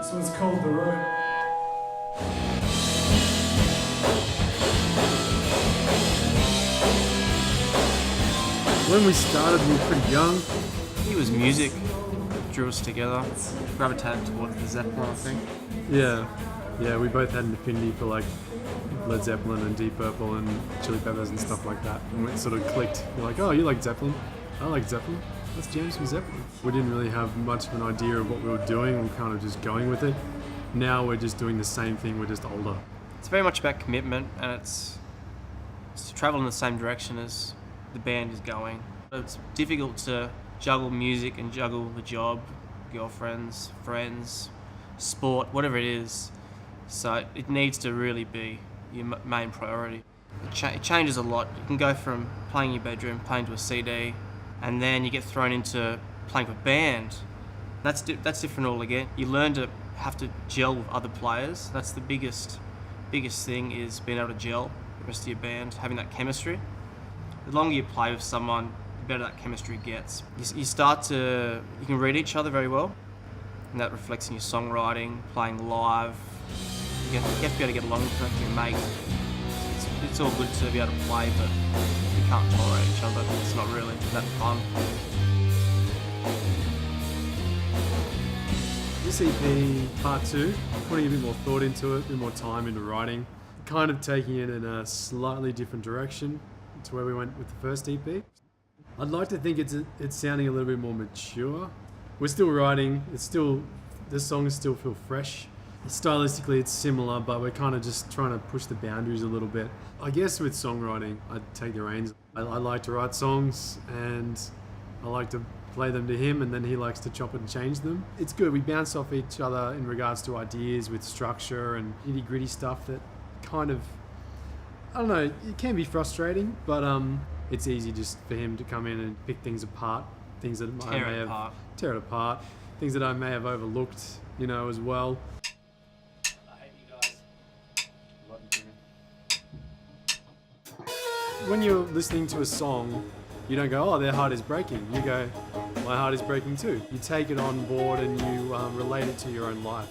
This one's called The Road. When we started, we were pretty young. It was music that drew us together. Gravitated towards the Zeppelin, I think. Yeah, we both had an affinity for like Led Zeppelin and Deep Purple and Chili Peppers and stuff like that. And it sort of clicked. You're like, oh, you like Zeppelin? I like Zeppelin. That's James from Zeppelin. We didn't really have much of an idea of what we were doing. We were kind of just going with it. Now we're just doing the same thing, we're just older. It's very much about commitment, and it's to travel in the same direction as the band is going. It's difficult to juggle music and juggle the job, girlfriends, friends, sport, whatever it is. So it needs to really be your main priority. It changes a lot. You can go from playing in your bedroom, playing to a CD, and then you get thrown into playing with a band. That's different all again. You learn to have to gel with other players. That's the biggest thing, is being able to gel with the rest of your band, having that chemistry. The longer you play with someone, the better that chemistry gets. You can read each other very well, and that reflects in your songwriting, playing live. You have to be able to get along with your mate. It's all good to be able to play, but if you can't tolerate each other, it's not really that fun. This EP, part 2, putting a bit more thought into it, a bit more time into writing, kind of taking it in a slightly different direction to where we went with the first EP. I'd like to think it's sounding a little bit more mature. We're still writing, the songs still feel fresh. Stylistically it's similar, but we're kind of just trying to push the boundaries a little bit. I guess with songwriting, I take the reins. I like to write songs and I like to play them to him, and then he likes to chop it and change them. It's good, we bounce off each other in regards to ideas with structure and nitty gritty stuff that kind of, I don't know, it can be frustrating, but it's easy just for him to come in and pick things apart, things that tear it apart, things that I may have overlooked, as well. When you're listening to a song, you don't go, oh, their heart is breaking. You go, my heart is breaking too. You take it on board and you relate it to your own life.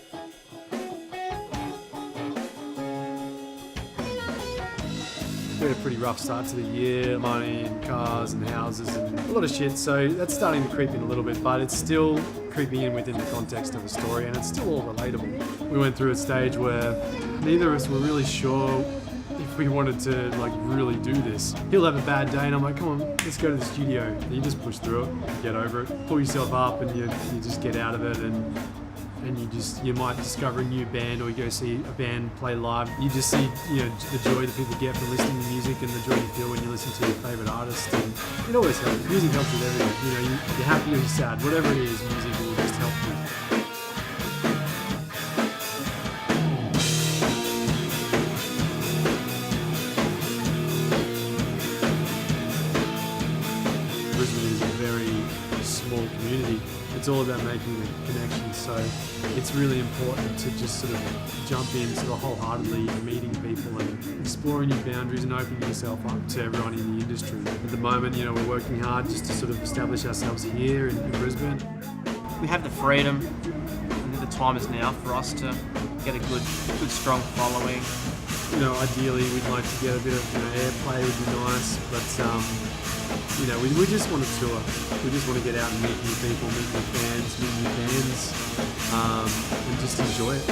We had a pretty rough start to the year, money and cars and houses and a lot of shit, so that's starting to creep in a little bit, but it's still creeping in within the context of a story, and it's still all relatable. We went through a stage where neither of us were really sure if we wanted to really do this. He'll have a bad day and I'm like, come on, let's go to the studio. And you just push through it, get over it, pull yourself up, and you just get out of it, and you might discover a new band, or you go see a band play live. You just see the joy that people get from listening to music, and the joy you feel when you listen to your favourite artist. And it always helps. Music helps with everything. You're happy or you're sad, whatever it is, music will just help you. Brisbane is a very small community. It's all about making the connections, so it's really important to just sort of jump in sort of wholeheartedly, meeting people and exploring new boundaries and opening yourself up to everyone in the industry. At the moment, we're working hard just to sort of establish ourselves here in Brisbane. We have the freedom, and the time is now for us to get a good strong following. Ideally we'd like to get a bit of airplay would be nice, but we just want to tour. We just want to get out and meet new people, meet new fans, meet new bands, and just enjoy it.